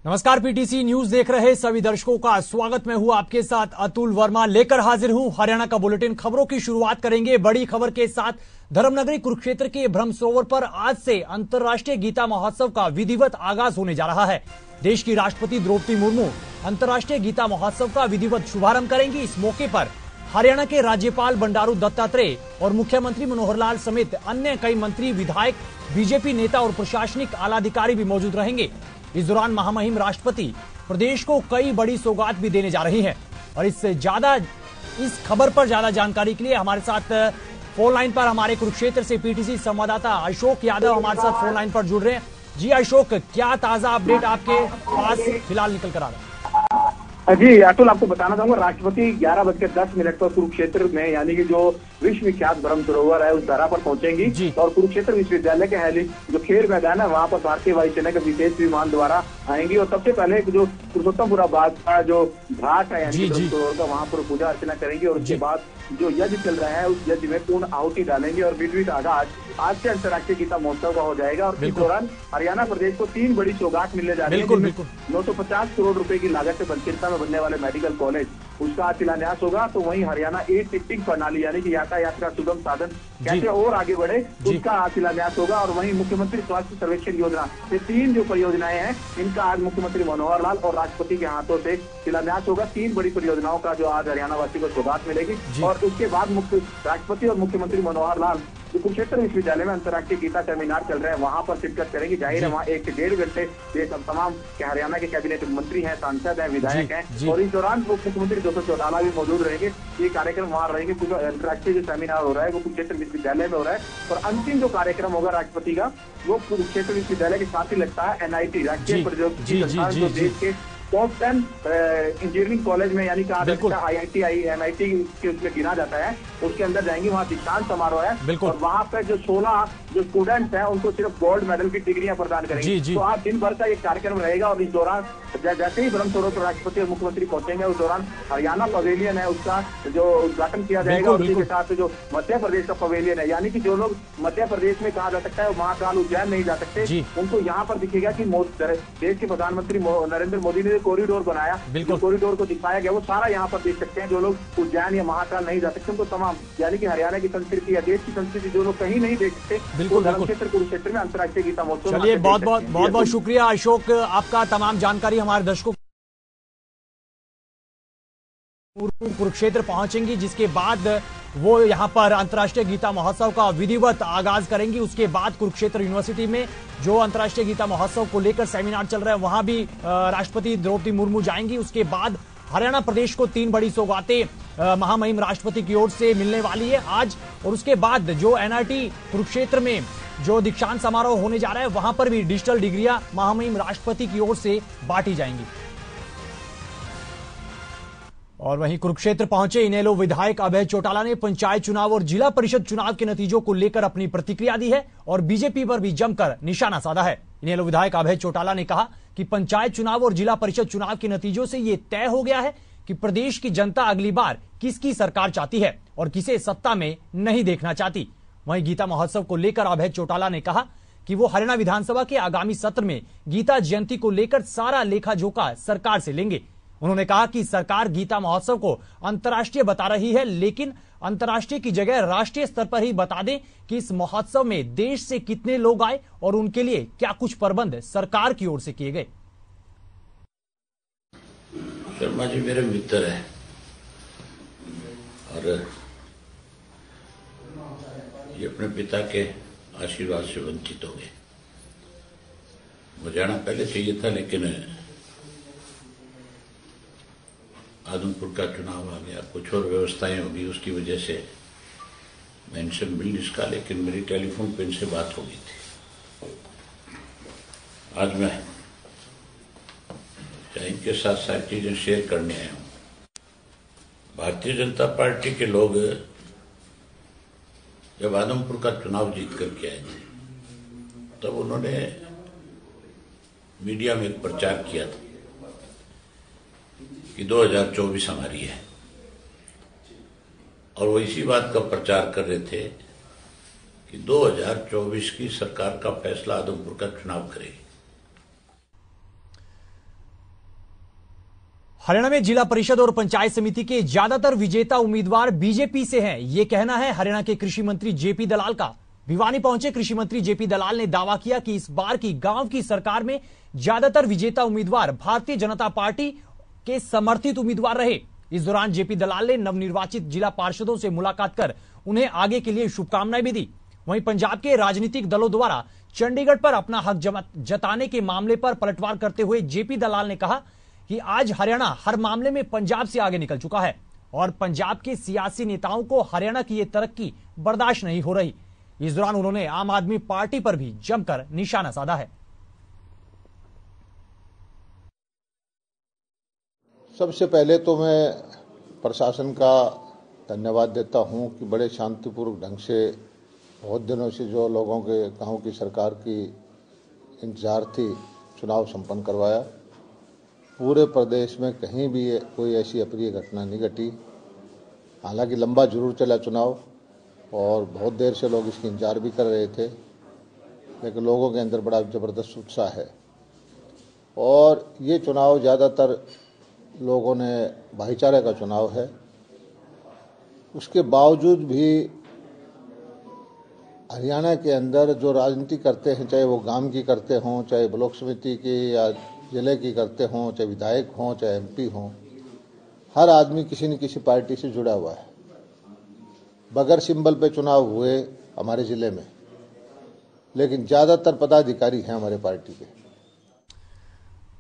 नमस्कार, PTC news देख रहे सभी दर्शकों का स्वागत। मैं हूं आपके साथ अतुल वर्मा, लेकर हाजिर हूं हरियाणा का बुलेटिन। खबरों की शुरुआत करेंगे बड़ी खबर के साथ। धर्मनगरी कुरुक्षेत्र के ब्रह्म सरोवर पर आज से अंतर्राष्ट्रीय गीता महोत्सव का विधिवत आगाज होने जा रहा है। देश की राष्ट्रपति द्रौपदी मुर्मू अंतर्राष्ट्रीय गीता महोत्सव का विधिवत शुभारंभ करेंगी। इस मौके पर हरियाणा के राज्यपाल बंडारू दत्तात्रेय और मुख्यमंत्री मनोहर लाल समेत अन्य कई मंत्री, विधायक, बीजेपी नेता और प्रशासनिक आलाधिकारी भी मौजूद रहेंगे। इस दौरान महामहिम राष्ट्रपति प्रदेश को कई बड़ी सौगात भी देने जा रही हैं। और इस खबर पर ज्यादा जानकारी के लिए हमारे साथ फोन लाइन पर हमारे कुरुक्षेत्र से पीटीसी संवाददाता अशोक यादव हमारे साथ फोन लाइन पर जुड़ रहे हैं। जी अशोक, क्या ताजा अपडेट आपके पास फिलहाल निकल कर आ रहा है? जी अतुल, आपको बताना चाहूंगा, राष्ट्रपति 11:10 पर कुरुक्षेत्र में यानी कि जो विश्व विख्यात ब्रह्म सरोवर है उस धरा पर पहुंचेंगी और कुरुक्षेत्र विश्वविद्यालय के जो खेल मैदान है वहां पर भारतीय वायुसेना के विशेष विमान द्वारा आएंगी और सबसे पहले जो पुरुषोत्तमपुरा बाग का जो घाट है यानी ब्रह्म सरोवर का, वहां पर पूजा अर्चना करेंगे और उसके बाद जो यज्ञ चल रहा है उस यज्ञ में पूर्ण आहुति डालेंगे और विधिवत आगाज आज से अंतर्राष्ट्रीय गीता महोत्सव का हो जाएगा। और इस दौरान हरियाणा प्रदेश को 3 बड़ी सौगात मिलने जा रही है। 950 करोड़ रुपए की लागत से बनकिरता में बनने वाले मेडिकल कॉलेज, उसका आज शिलान्यास होगा। तो वहीं हरियाणा ई टिकटिंग प्रणाली यानी कि यातायात का सुगम साधन कैसे और आगे बढ़े, उसका आज शिलान्यास होगा। और वहीं मुख्यमंत्री स्वास्थ्य सर्वेक्षण योजना, ये 3 जो परियोजनाएं हैं इनका आज मुख्यमंत्री मनोहर लाल और राष्ट्रपति के हाथों से शिलान्यास होगा। 3 बड़ी परियोजनाओं का जो आज हरियाणा वासी को सौगात मिलेगी। और उसके बाद राष्ट्रपति और मुख्यमंत्री मनोहर लाल जो कुरुक्षेत्र विश्वविद्यालय में अंतर्राष्ट्रीय गीता सेमिनार चल रहे हैं वहां पर शिरकत करेंगे। जाहिर है वहाँ 1 से 1.5 घंटे ये तमाम हरियाणा के कैबिनेट मंत्री हैं, सांसद हैं, विधायक हैं और इस दौरान मुख्यमंत्री डॉक्टर चौटाला भी मौजूद रहेंगे। ये कार्यक्रम वहाँ रहेंगे। अंतर्राष्ट्रीय जो सेमिनार हो रहा है वो कुरुक्षेत्र विश्वविद्यालय में हो रहा है और अंतिम जो कार्यक्रम होगा राष्ट्रपति का वो कुरुक्षेत्र विश्वविद्यालय के साथ ही लगता है NIT, राष्ट्रीय प्रौद्योगिकी संस्थान, जो देश के टॉप 10 इंजीनियरिंग कॉलेज में यानी कहा जाता है IIT NIT के उसमें गिना जाता है, उसके अंदर जाएंगे। वहाँ दीक्षांत समारोह है और वहाँ पे जो 16 जो स्टूडेंट्स हैं उनको सिर्फ गोल्ड मेडल की डिग्रियां प्रदान करेंगे। तो आज दिन भर का एक कार्यक्रम रहेगा और इस दौरान जैसे ही ब्रह्म सरोवर पर राष्ट्रपति और मुख्यमंत्री पहुंचेंगे उस दौरान हरियाणा पवेलियन है उसका जो उद्घाटन किया जाएगा। और इसके साथ जो मध्य प्रदेश का पवेलियन है यानी कि जो लोग मध्य प्रदेश में कहा जा सकता है महाकाल उज्जैन नहीं जा सकते, उनको यहाँ पर दिखेगा कि देश के प्रधानमंत्री नरेंद्र मोदी ने कॉरिडोर बनाया, जो कॉरिडोर को दिखाया गया वो सारा यहाँ पर देख सकते हैं। जो लोग उज्जैन या महाकाल नहीं जा सकते उनको तमाम यानी कि हरियाणा की संस्कृति या देश की संस्कृति जो लोग कहीं नहीं देख सकते धर्मक्षेत्र कुरुक्षेत्र में अंतर्राष्ट्रीय गीता महोत्सव। चलिए, बहुत बहुत शुक्रिया अशोक, आपका तमाम जानकारी हमारे दर्शकों कुरुक्षेत्र पहुंचेंगी, जिसके बाद वो यहां पर अंतर्राष्ट्रीय गीता महोत्सव का विधिवत आगाज करेंगी। उसके बाद कुरुक्षेत्र यूनिवर्सिटी में जो अंतर्राष्ट्रीय गीता महोत्सव को लेकर सेमिनार चल रहा है वहां भी राष्ट्रपति द्रौपदी मुर्मू जाएंगी। उसके बाद हरियाणा प्रदेश को 3 बड़ी सौगातें महामहिम राष्ट्रपति की ओर से मिलने वाली है आज। और उसके बाद जो NIT कुरुक्षेत्र में जो दीक्षांत समारोह होने जा रहा है वहां पर भी डिजिटल डिग्रियां महामहिम राष्ट्रपति की ओर से बांटी जाएंगी। और वहीं कुरुक्षेत्र पहुंचे इनेलो विधायक अभय चौटाला ने पंचायत चुनाव और जिला परिषद चुनाव के नतीजों को लेकर अपनी प्रतिक्रिया दी है और बीजेपी पर भी जमकर निशाना साधा है। इनेलो विधायक अभय चौटाला ने कहा कि पंचायत चुनाव और जिला परिषद चुनाव के नतीजों से ये तय हो गया है कि प्रदेश की जनता अगली बार किसकी सरकार चाहती है और किसे सत्ता में नहीं देखना चाहती। वहीं गीता महोत्सव को लेकर अभय चौटाला ने कहा कि वो हरियाणा विधानसभा के आगामी सत्र में गीता जयंती को लेकर सारा लेखा जोखा सरकार से लेंगे। उन्होंने कहा कि सरकार गीता महोत्सव को अंतर्राष्ट्रीय बता रही है, लेकिन अंतर्राष्ट्रीय की जगह राष्ट्रीय स्तर पर ही बता दें कि इस महोत्सव में देश से कितने लोग आए और उनके लिए क्या कुछ प्रबंध सरकार की ओर से किए गए। शर्मा जी मेरे मित्र है और ये अपने पिता के आशीर्वाद से वंचित हो गए। मुझे आना पहले चाहिए था लेकिन आदमपुर का चुनाव आ गया, कुछ और व्यवस्थाएं होगी, उसकी वजह से मैं इनसे मिल नहीं सका। लेकिन मेरी टेलीफोन पे इनसे बात हो गई थी। आज मैं इनके साथ सारी चीजें शेयर करने आया हूं। भारतीय जनता पार्टी के लोग जब आदमपुर का चुनाव जीत करके आए थे तब उन्होंने मीडिया में एक प्रचार किया था कि 2024 हमारी है और वो इसी बात का प्रचार कर रहे थे कि 2024 की सरकार का फैसला आदमपुर का चुनाव करेगी। हरियाणा में जिला परिषद और पंचायत समिति के ज्यादातर विजेता उम्मीदवार बीजेपी से हैं। ये कहना है हरियाणा के कृषि मंत्री जेपी दलाल का। भिवानी पहुंचे कृषि मंत्री जेपी दलाल ने दावा किया कि इस बार की गांव की सरकार में ज्यादातर विजेता उम्मीदवार भारतीय जनता पार्टी के समर्थित उम्मीदवार रहे। इस दौरान जेपी दलाल ने नवनिर्वाचित जिला पार्षदों से मुलाकात कर उन्हें आगे के लिए शुभकामनाएं भी दी। वहीं पंजाब के राजनीतिक दलों द्वारा चंडीगढ़ पर अपना हक जताने के मामले पर पलटवार करते हुए जेपी दलाल ने कहा कि आज हरियाणा हर मामले में पंजाब से आगे निकल चुका है और पंजाब के सियासी नेताओं को हरियाणा की ये तरक्की बर्दाश्त नहीं हो रही। इस दौरान उन्होंने आम आदमी पार्टी पर भी जमकर निशाना साधा है। सबसे पहले तो मैं प्रशासन का धन्यवाद देता हूं कि बड़े शांतिपूर्वक ढंग से बहुत दिनों से जो लोगों के गांव की सरकार की इंतजार थी चुनाव संपन्न करवाया। पूरे प्रदेश में कहीं भी कोई ऐसी अप्रिय घटना नहीं घटी। हालांकि लंबा जरूर चला चुनाव और बहुत देर से लोग इसकी इंतजार भी कर रहे थे, लेकिन लोगों के अंदर बड़ा ज़बरदस्त उत्साह है और ये चुनाव ज़्यादातर लोगों ने भाईचारे का चुनाव है। उसके बावजूद भी हरियाणा के अंदर जो राजनीति करते हैं, चाहे वो गांव की करते हों, चाहे ब्लॉक समिति की या जिले की करते हों, चाहे विधायक हों, चाहे एमपी हों, हर आदमी किसी न किसी पार्टी से जुड़ा हुआ है। बगैर सिंबल पे चुनाव हुए हमारे जिले में, लेकिन ज्यादातर पदाधिकारी हैं हमारे पार्टी के।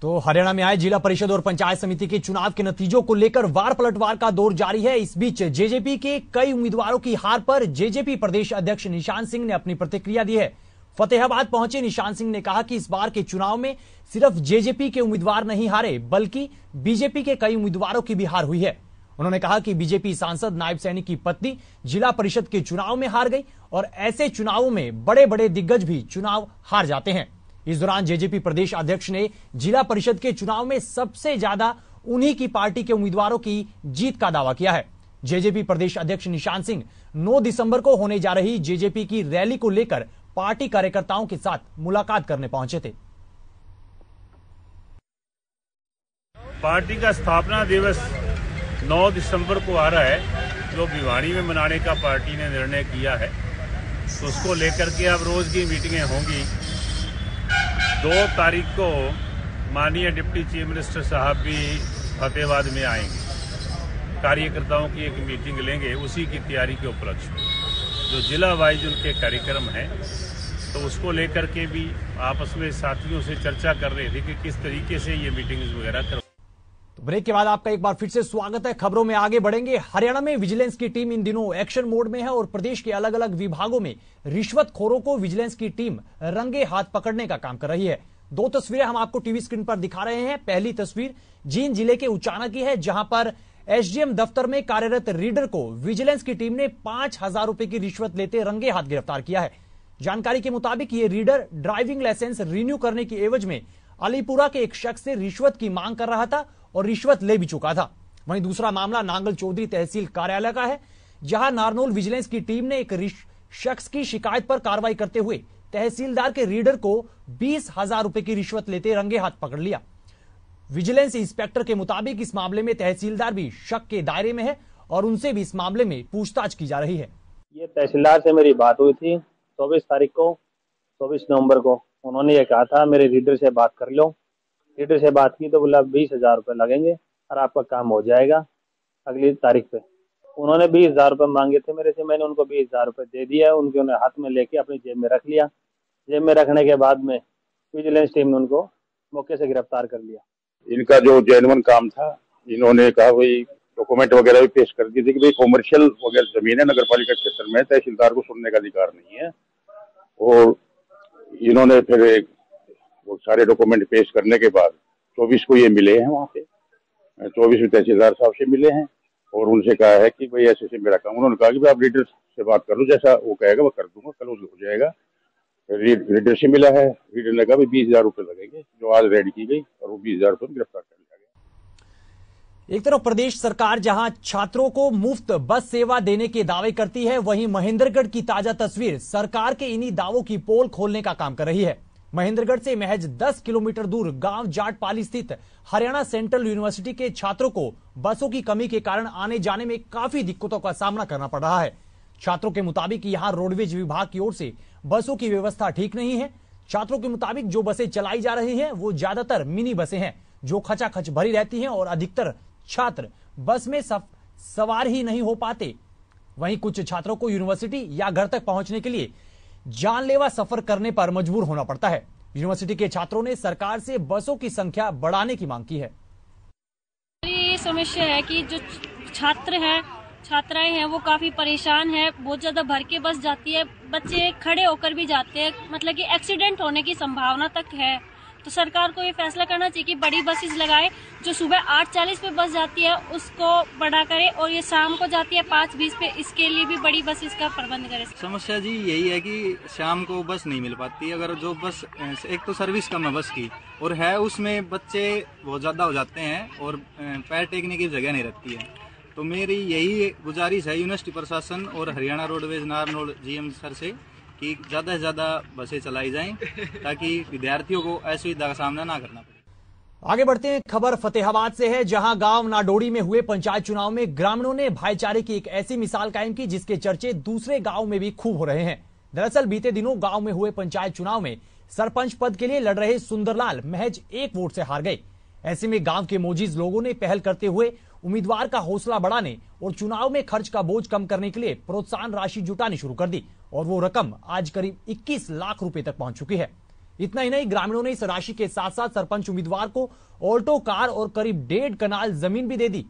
तो हरियाणा में आए जिला परिषद और पंचायत समिति के चुनाव के नतीजों को लेकर वार पलटवार का दौर जारी है। इस बीच जेजेपी के कई उम्मीदवारों की हार पर जेजेपी प्रदेश अध्यक्ष निशान सिंह ने अपनी प्रतिक्रिया दी है। फतेहाबाद पहुंचे निशान सिंह ने कहा कि इस बार के चुनाव में सिर्फ जेजेपी के उम्मीदवार नहीं हारे, बल्कि बीजेपी के कई उम्मीदवारों की भी हार हुई है। उन्होंने कहा कि बीजेपी सांसद नायब सैनिक की पत्नी जिला परिषद के चुनाव में हार गई और ऐसे चुनावों में बड़े बड़े दिग्गज भी चुनाव हार जाते हैं। इस दौरान जेजेपी प्रदेश अध्यक्ष ने जिला परिषद के चुनाव में सबसे ज्यादा उन्हीं की पार्टी के उम्मीदवारों की जीत का दावा किया है। जेजेपी प्रदेश अध्यक्ष निशान सिंह 9 दिसंबर को होने जा रही जेजेपी की रैली को लेकर पार्टी कार्यकर्ताओं के साथ मुलाकात करने पहुंचे थे। पार्टी का स्थापना दिवस 9 दिसंबर को आ रहा है, जो भिवानी में मनाने का पार्टी ने निर्णय किया है। तो उसको लेकर के अब रोज की मीटिंगें होंगी। 2 तारीख को माननीय डिप्टी चीफ मिनिस्टर साहब भी फतेहाबाद में आएंगे। कार्यकर्ताओं की एक मीटिंग लेंगे उसी की तैयारी के उपलक्ष्य में। जो जिला वाइज उनके कार्यक्रम हैं, तो उसको लेकर के भी आपस में साथियों से चर्चा कर रहे थे कि किस तरीके से ये मीटिंग्स वगैरह कर। तो ब्रेक के बाद आपका एक बार फिर से स्वागत है। खबरों में आगे बढ़ेंगे। हरियाणा में विजिलेंस की टीम इन दिनों एक्शन मोड में है और प्रदेश के अलग अलग विभागों में रिश्वतखोरों को विजिलेंस की टीम रंगे हाथ पकड़ने का काम कर रही है। 2 तस्वीरें हम आपको टीवी स्क्रीन पर दिखा रहे हैं। पहली तस्वीर जींद जिले के उचाना की है, जहां पर एसडीएम दफ्तर में कार्यरत रीडर को विजिलेंस की टीम ने 5,000 रुपए की रिश्वत लेते रंगे हाथ गिरफ्तार किया है। जानकारी के मुताबिक ये रीडर ड्राइविंग लाइसेंस रिन्यू करने की एवज में अलीपुरा के एक शख्स से रिश्वत की मांग कर रहा था और रिश्वत ले भी चुका था। वहीं दूसरा मामला नांगल चौधरी तहसील कार्यालय का है, जहां नारनौल विजिलेंस की टीम ने एक शख्स की शिकायत पर कार्रवाई करते हुए तहसीलदार के रीडर को 20,000 रुपए की रिश्वत लेते रंगे हाथ पकड़ लिया। विजिलेंस इंस्पेक्टर के मुताबिक इस मामले में तहसीलदार भी शक के दायरे में है और उनसे भी इस मामले में पूछताछ की जा रही है। ये तहसीलदार से मेरी बात हुई थी 24 तारीख को, 24 नवंबर को। उन्होंने ये कहा था मेरे रीडर से बात कर लो। रीडर से बात की तो बोला 20,000 रुपये लगेंगे और आपका काम हो जाएगा अगली तारीख पे। उन्होंने 20,000 रुपये मांगे थे मेरे से, मैंने उनको 20,000 रुपये दे दिया। उनके हाथ में लेके अपनी जेब में रख लिया। जेब में रखने के बाद में विजिलेंस टीम ने उनको मौके से गिरफ्तार कर लिया। इनका जो जेन्युइन काम था, इन्होंने कहा भाई डॉक्यूमेंट वगैरह भी पेश कर दिए थे कि भाई कॉमर्शियल वगैरह जमीन है नगर पालिका क्षेत्र में, तहसीलदार को सुनने का अधिकार नहीं है। और इन्होंने फिर वो सारे डॉक्यूमेंट पेश करने के बाद 24 को ये मिले हैं, वहाँ पे 24 में तहसीलदार साहब से मिले हैं और उनसे कहा है कि भाई ऐसे मेरा काम। उन्होंने कहा कि भाई आप रीडर से बात कर लो, जैसा वो कहेगा वो कर दूंगा, कल हो जाएगा। रीडर से मिला है, रीडर ने कहा भाई 20,000 रुपये लगेंगे, जो आज रेडी की गई और वो 20,000 रुपये में गिरफ्तार कर लिया गया। एक तरफ प्रदेश सरकार जहां छात्रों को मुफ्त बस सेवा देने के दावे करती है, वहीं महेंद्रगढ़ की ताजा तस्वीर सरकार के इन्हीं दावों की पोल खोलने का काम कर रही है। महेंद्रगढ़ से महज 10 किलोमीटर दूर गांव जाटपाली स्थित हरियाणा सेंट्रल यूनिवर्सिटी के छात्रों को बसों की कमी के कारण आने जाने में काफी दिक्कतों का सामना करना पड़ रहा है। छात्रों के मुताबिक यहां रोडवेज विभाग की ओर से बसों की व्यवस्था ठीक नहीं है। छात्रों के मुताबिक जो बसें चलाई जा रही हैं वो ज्यादातर मिनी बसें हैं जो खचाखच भरी रहती हैं और अधिकतर छात्र बस में सवार ही नहीं हो पाते। वहीं कुछ छात्रों को यूनिवर्सिटी या घर तक पहुंचने के लिए जानलेवा सफर करने पर मजबूर होना पड़ता है। यूनिवर्सिटी के छात्रों ने सरकार से बसों की संख्या बढ़ाने की मांग की है। ये समस्या है कि जो छात्राएं हैं वो काफी परेशान है। बहुत ज्यादा भर के बस जाती है, बच्चे खड़े होकर भी जाते हैं, मतलब कि एक्सीडेंट होने की संभावना तक है। तो सरकार को ये फैसला करना चाहिए कि बड़ी बसेस लगाए। जो सुबह 8:40 पे बस जाती है उसको बड़ा करे और ये शाम को जाती है 5:20 पे, इसके लिए भी बड़ी बसेस का प्रबंध करे। समस्या जी यही है कि शाम को बस नहीं मिल पाती। अगर जो बस, एक तो सर्विस कम है बस की और है उसमें बच्चे बहुत ज्यादा हो जाते हैं और पैर टेकने की जगह नहीं रहती है। तो मेरी यही गुजारिश है यूनिवर्सिटी प्रशासन और Haryana roadways Narnaul GM sir से कि ज्यादा से ज्यादा बसें चलाई जाएं ताकि विद्यार्थियों को असुविधा का सामना ना करना पड़े। आगे बढ़ते हैं। खबर फतेहाबाद से है, जहां गांव नाडोड़ी में हुए पंचायत चुनाव में ग्रामीणों ने भाईचारे की एक ऐसी मिसाल कायम की जिसके चर्चे दूसरे गांव में भी खूब हो रहे हैं। दरअसल बीते दिनों गांव में हुए पंचायत चुनाव में सरपंच पद के लिए लड़ रहे सुंदरलाल महज 1 वोट से हार गए। ऐसे में गांव के मोजीज लोगों ने पहल करते हुए उम्मीदवार का हौसला बढ़ाने और चुनाव में खर्च का बोझ कम करने के लिए प्रोत्साहन राशि जुटानी शुरू कर दी और वो रकम आज करीब 21 लाख रुपए तक पहुंच चुकी है। इतना ही नहीं, ग्रामीणों ने इस राशि के साथ साथ सरपंच उम्मीदवार को ऑल्टो कार और करीब 1.5 कनाल जमीन भी दे दी।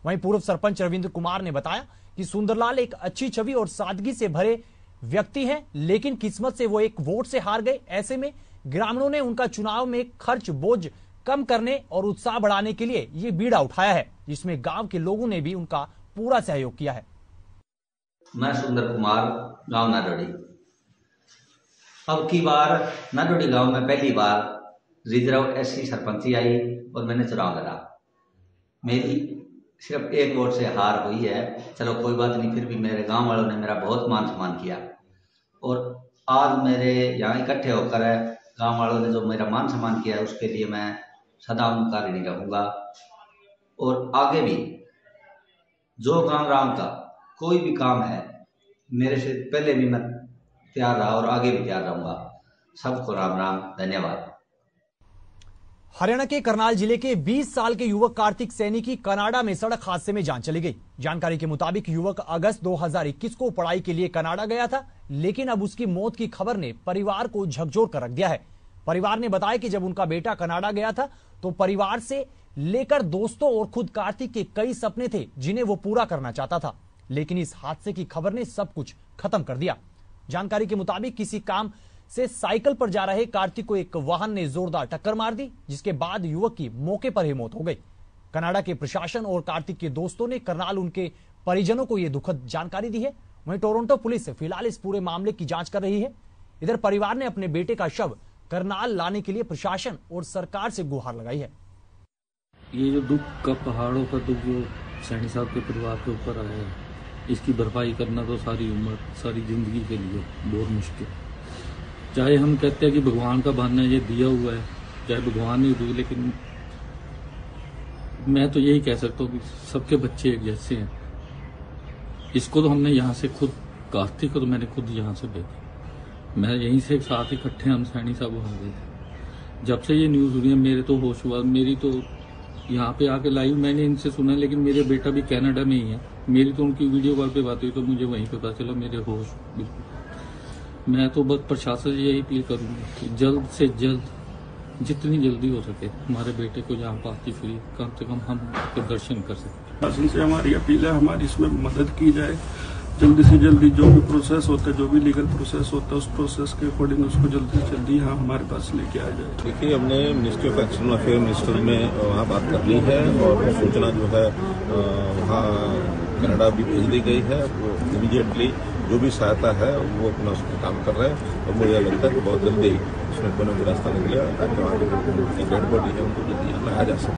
वहीं पूर्व सरपंच रविंद्र कुमार ने बताया कि सुंदरलाल एक अच्छी छवि और सादगी से भरे व्यक्ति हैं, लेकिन किस्मत से वो 1 वोट से हार गए। ऐसे में ग्रामीणों ने उनका चुनाव में खर्च बोझ कम करने और उत्साह बढ़ाने के लिए ये बीड़ा उठाया है, जिसमें गांव के लोगों ने भी उनका पूरा सहयोग किया है। मैं सुंदर कुमार, गांव नाडोड़ी। अब की बार नाडोड़ी गांव में पहली बार रिजर्व एससी सरपंची आई और मैंने चुनाव लड़ा। मेरी सिर्फ 1 वोट से हार हुई है। चलो कोई बात नहीं, फिर भी मेरे गांव वालों ने मेरा बहुत मान सम्मान किया और आज मेरे यहाँ इकट्ठे होकर गांव वालों ने जो मेरा मान सम्मान किया है उसके लिए मैं सदा उनका ऋणी रहूंगा। और आगे भी जो गांव राम का कोई भी काम है, मेरे से पहले भी मैं तैयार रहा और आगे भी तैयार रहूंगा। सबको राम राम, धन्यवाद। हरियाणा के करनाल जिले के 20 साल के युवक कार्तिक सैनी की कनाडा में सड़क हादसे में जान चली गई। जानकारी के मुताबिक युवक अगस्त 2021 को पढ़ाई के लिए कनाडा गया था, लेकिन अब उसकी मौत की खबर ने परिवार को झकझोर कर रख दिया है। परिवार ने बताया कि जब उनका बेटा कनाडा गया था तो परिवार से लेकर दोस्तों और खुद कार्तिक के कई सपने थे जिन्हें वो पूरा करना चाहता था, लेकिन इस हादसे की खबर ने सब कुछ खत्म कर दिया। जानकारी के मुताबिक किसी काम से साइकिल पर जा रहे कार्तिक को एक वाहन ने जोरदार टक्कर मार दी, जिसके बाद युवक की मौके पर ही मौत हो गई। कनाडा के प्रशासन और कार्तिक के दोस्तों ने करनाल उनके परिजनों को यह दुखद जानकारी दी है। वहीं टोरंटो पुलिस फिलहाल इस पूरे मामले की जांच कर रही है। इधर परिवार ने अपने बेटे का शव करनाल लाने के लिए प्रशासन और सरकार से गुहार लगाई है। ये जो दुख का पहाड़ों का दुख जो सैनी साहब के परिवार के ऊपर आया है, इसकी भरपाई करना तो सारी उम्र, सारी जिंदगी के लिए बहुत मुश्किल। चाहे हम कहते हैं कि भगवान का बहाना ये दिया हुआ है, चाहे भगवान ही दू, लेकिन मैं तो यही कह सकता हूँ कि सबके बच्चे एक जैसे हैं। इसको तो हमने यहाँ से खुद, कार्तिक को तो मैंने खुद यहाँ से भेजा। मैं यहीं से साथ इकट्ठे हम सैनी साहब वहाँ गए थे। जब से ये न्यूज़ हुई है मेरे तो होश हुआ। मेरी तो यहाँ पे आके लाइव मैंने इनसे सुना, लेकिन मेरे बेटा भी कनाडा में ही है। मेरी तो उनकी वीडियो कॉल पे बात हुई तो मुझे वहीं पता चला मेरे होश बिल्कुल। मैं तो बस प्रशासन से यही अपील करूँगा कि जल्द से जल्द, जितनी जल्दी हो सके, हमारे बेटे को यहाँ पाती फिर कम से कम हम दर्शन कर सकें। प्रशासन से हमारी अपील है, हमारी इसमें मदद की जाए। जल्दी से जल्दी जो भी प्रोसेस होता है, जो भी लीगल प्रोसेस होता है, उस प्रोसेस के अकॉर्डिंग उसको जल्दी से जल्दी यहाँ हमारे पास लेके आ जाए। देखिए, हमने ministry of external affair minister में वहाँ बात कर ली है और सूचना जो है वहाँ कनाडा भी भेज दी गई है। वो इमीडिएटली जो भी सहायता है वो अपना उसमें काम कर रहे हैं और मुझे लगता है कि बहुत जल्दी उसमें कोई रास्ता निकलेगा ताकि वहाँ की डेड बॉडी है उनको जल्दी लाया जा सके।